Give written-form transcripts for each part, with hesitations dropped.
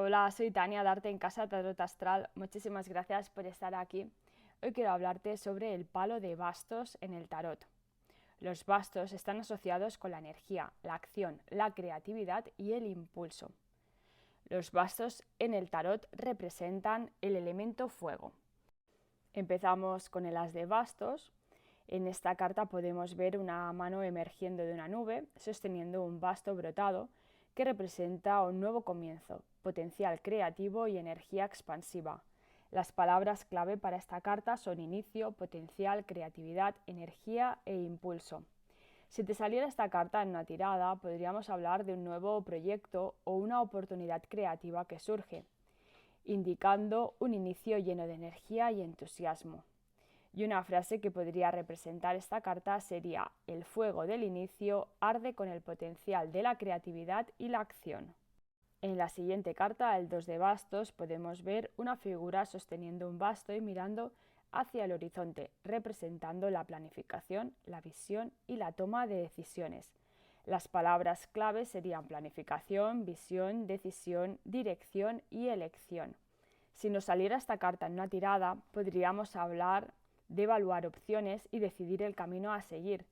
Hola, soy Tania de Arte en Casa Tarot Astral. Muchísimas gracias por estar aquí. Hoy quiero hablarte sobre el palo de bastos en el tarot. Los bastos están asociados con la energía, la acción, la creatividad y el impulso. Los bastos en el tarot representan el elemento fuego. Empezamos con el as de bastos. En esta carta podemos ver una mano emergiendo de una nube, sosteniendo un basto brotado que representa un nuevo comienzo, potencial creativo y energía expansiva. Las palabras clave para esta carta son inicio, potencial, creatividad, energía e impulso. Si te saliera esta carta en una tirada, podríamos hablar de un nuevo proyecto o una oportunidad creativa que surge, indicando un inicio lleno de energía y entusiasmo. Y una frase que podría representar esta carta sería: el fuego del inicio arde con el potencial de la creatividad y la acción. En la siguiente carta, el 2 de bastos, podemos ver una figura sosteniendo un basto y mirando hacia el horizonte, representando la planificación, la visión y la toma de decisiones. Las palabras clave serían planificación, visión, decisión, dirección y elección. Si nos saliera esta carta en una tirada, podríamos hablar de evaluar opciones y decidir el camino a seguir,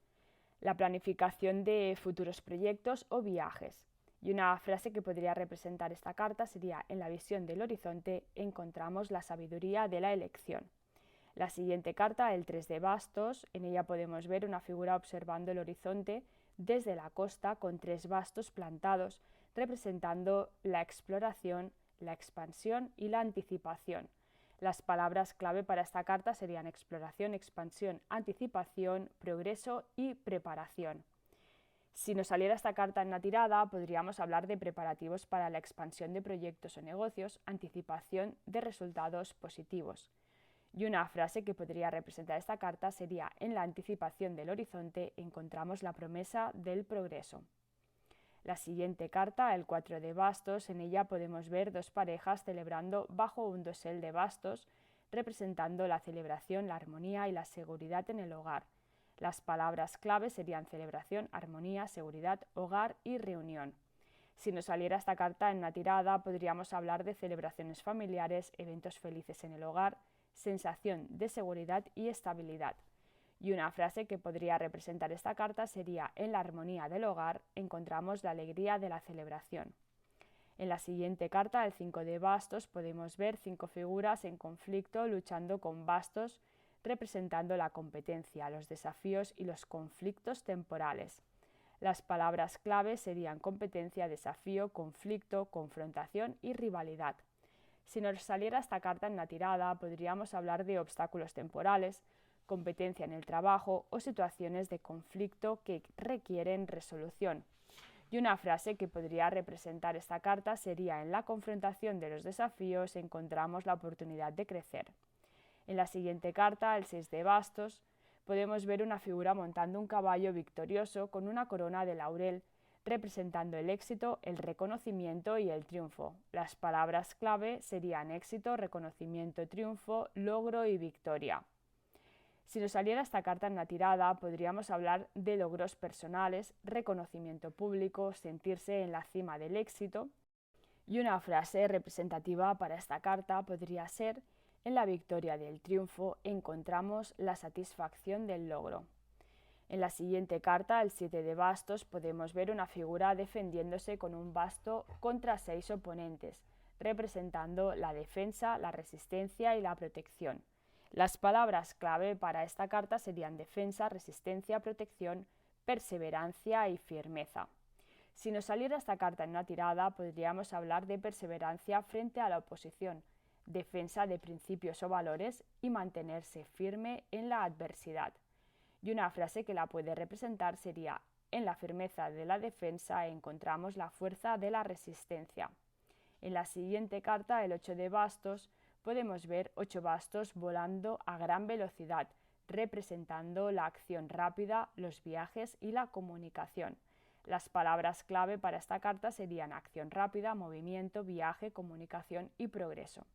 la planificación de futuros proyectos o viajes. Y una frase que podría representar esta carta sería: en la visión del horizonte encontramos la sabiduría de la elección. La siguiente carta, el 3 de bastos, en ella podemos ver una figura observando el horizonte desde la costa con 3 bastos plantados, representando la exploración, la expansión y la anticipación. Las palabras clave para esta carta serían exploración, expansión, anticipación, progreso y preparación. Si nos saliera esta carta en la tirada, podríamos hablar de preparativos para la expansión de proyectos o negocios, anticipación de resultados positivos. Y una frase que podría representar esta carta sería: en la anticipación del horizonte encontramos la promesa del progreso. La siguiente carta, el 4 de bastos, en ella podemos ver dos parejas celebrando bajo un dosel de bastos, representando la celebración, la armonía y la seguridad en el hogar. Las palabras clave serían celebración, armonía, seguridad, hogar y reunión. Si nos saliera esta carta en una tirada, podríamos hablar de celebraciones familiares, eventos felices en el hogar, sensación de seguridad y estabilidad. Y una frase que podría representar esta carta sería: en la armonía del hogar encontramos la alegría de la celebración. En la siguiente carta, el 5 de bastos, podemos ver 5 figuras en conflicto luchando con bastos, representando la competencia, los desafíos y los conflictos temporales. Las palabras clave serían competencia, desafío, conflicto, confrontación y rivalidad. Si nos saliera esta carta en la tirada, podríamos hablar de obstáculos temporales, competencia en el trabajo o situaciones de conflicto que requieren resolución. Y una frase que podría representar esta carta sería: en la confrontación de los desafíos encontramos la oportunidad de crecer. En la siguiente carta, el 6 de bastos, podemos ver una figura montando un caballo victorioso con una corona de laurel, representando el éxito, el reconocimiento y el triunfo. Las palabras clave serían éxito, reconocimiento, triunfo, logro y victoria. Si nos saliera esta carta en la tirada, podríamos hablar de logros personales, reconocimiento público, sentirse en la cima del éxito. Y una frase representativa para esta carta podría ser: en la victoria del triunfo encontramos la satisfacción del logro. En la siguiente carta, el 7 de bastos, podemos ver una figura defendiéndose con un basto contra 6 oponentes, representando la defensa, la resistencia y la protección. Las palabras clave para esta carta serían defensa, resistencia, protección, perseverancia y firmeza. Si nos saliera esta carta en una tirada, podríamos hablar de perseverancia frente a la oposición, defensa de principios o valores y mantenerse firme en la adversidad. Y una frase que la puede representar sería: en la firmeza de la defensa encontramos la fuerza de la resistencia. En la siguiente carta, el 8 de bastos, podemos ver 8 bastos volando a gran velocidad, representando la acción rápida, los viajes y la comunicación. Las palabras clave para esta carta serían acción rápida, movimiento, viaje, comunicación y progreso.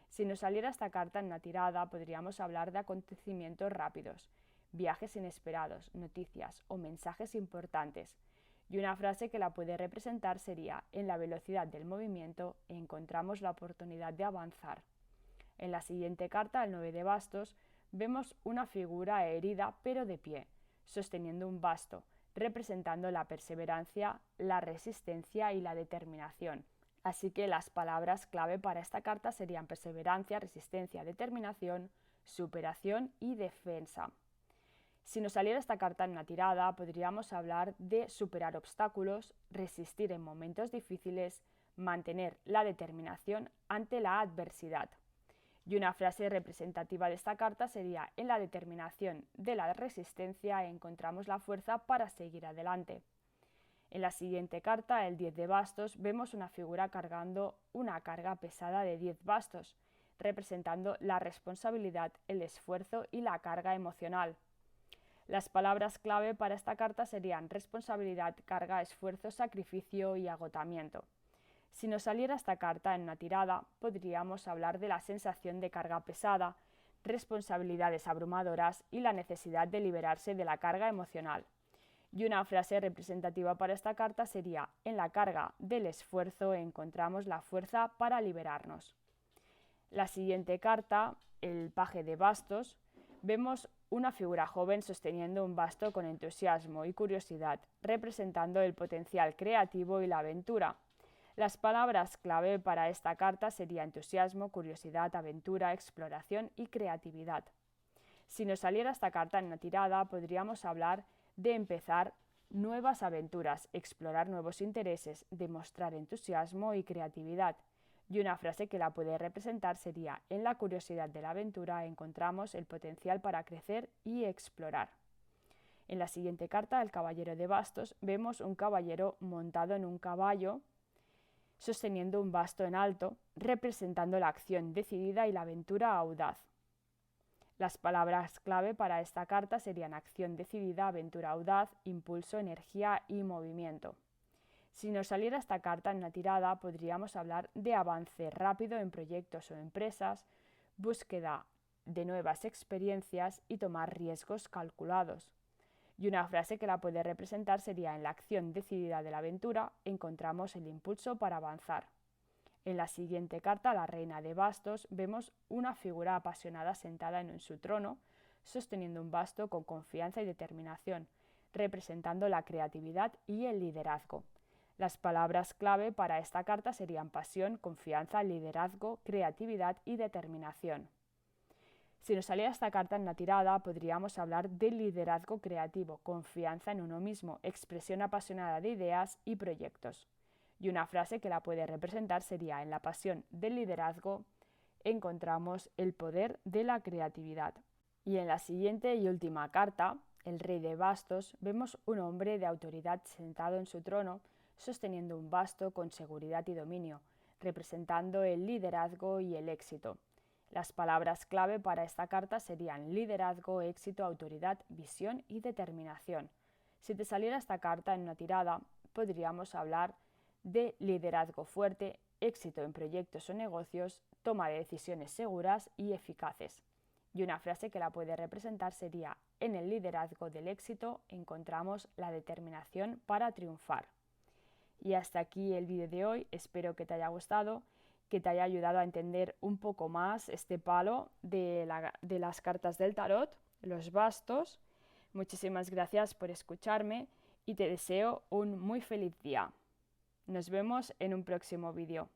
Si nos saliera esta carta en una tirada, podríamos hablar de acontecimientos rápidos, viajes inesperados, noticias o mensajes importantes. Y una frase que la puede representar sería: en la velocidad del movimiento encontramos la oportunidad de avanzar. En la siguiente carta, el 9 de bastos, vemos una figura herida pero de pie, sosteniendo un basto, representando la perseverancia, la resistencia y la determinación. Así que las palabras clave para esta carta serían perseverancia, resistencia, determinación, superación y defensa. Si nos saliera esta carta en una tirada, podríamos hablar de superar obstáculos, resistir en momentos difíciles, mantener la determinación ante la adversidad. Y una frase representativa de esta carta sería: en la determinación de la resistencia encontramos la fuerza para seguir adelante. En la siguiente carta, el 10 de bastos, vemos una figura cargando una carga pesada de 10 bastos, representando la responsabilidad, el esfuerzo y la carga emocional. Las palabras clave para esta carta serían responsabilidad, carga, esfuerzo, sacrificio y agotamiento. Si nos saliera esta carta en una tirada, podríamos hablar de la sensación de carga pesada, responsabilidades abrumadoras y la necesidad de liberarse de la carga emocional. Y una frase representativa para esta carta sería: en la carga del esfuerzo encontramos la fuerza para liberarnos. La siguiente carta, el paje de bastos, vemos una figura joven sosteniendo un basto con entusiasmo y curiosidad, representando el potencial creativo y la aventura. Las palabras clave para esta carta serían entusiasmo, curiosidad, aventura, exploración y creatividad. Si nos saliera esta carta en una tirada, podríamos hablar de empezar nuevas aventuras, explorar nuevos intereses, demostrar entusiasmo y creatividad. Y una frase que la puede representar sería: en la curiosidad de la aventura encontramos el potencial para crecer y explorar. En la siguiente carta, el caballero de bastos, vemos un caballero montado en un caballo sosteniendo un basto en alto, representando la acción decidida y la aventura audaz. Las palabras clave para esta carta serían acción decidida, aventura audaz, impulso, energía y movimiento. Si nos saliera esta carta en una tirada, podríamos hablar de avance rápido en proyectos o empresas, búsqueda de nuevas experiencias y tomar riesgos calculados. Y una frase que la puede representar sería: en la acción decidida de la aventura encontramos el impulso para avanzar. En la siguiente carta, la reina de bastos, vemos una figura apasionada sentada en su trono, sosteniendo un basto con confianza y determinación, representando la creatividad y el liderazgo. Las palabras clave para esta carta serían pasión, confianza, liderazgo, creatividad y determinación. Si nos saliera esta carta en la tirada, podríamos hablar de liderazgo creativo, confianza en uno mismo, expresión apasionada de ideas y proyectos. Y una frase que la puede representar sería: en la pasión del liderazgo encontramos el poder de la creatividad. Y en la siguiente y última carta, el rey de bastos, vemos un hombre de autoridad sentado en su trono, sosteniendo un basto con seguridad y dominio, representando el liderazgo y el éxito. Las palabras clave para esta carta serían liderazgo, éxito, autoridad, visión y determinación. Si te saliera esta carta en una tirada, podríamos hablar de liderazgo fuerte, éxito en proyectos o negocios, toma de decisiones seguras y eficaces. Y una frase que la puede representar sería: en el liderazgo del éxito encontramos la determinación para triunfar. Y hasta aquí el vídeo de hoy, espero que te haya gustado, que te haya ayudado a entender un poco más este palo de las cartas del tarot, los bastos. Muchísimas gracias por escucharme y te deseo un muy feliz día. Nos vemos en un próximo vídeo.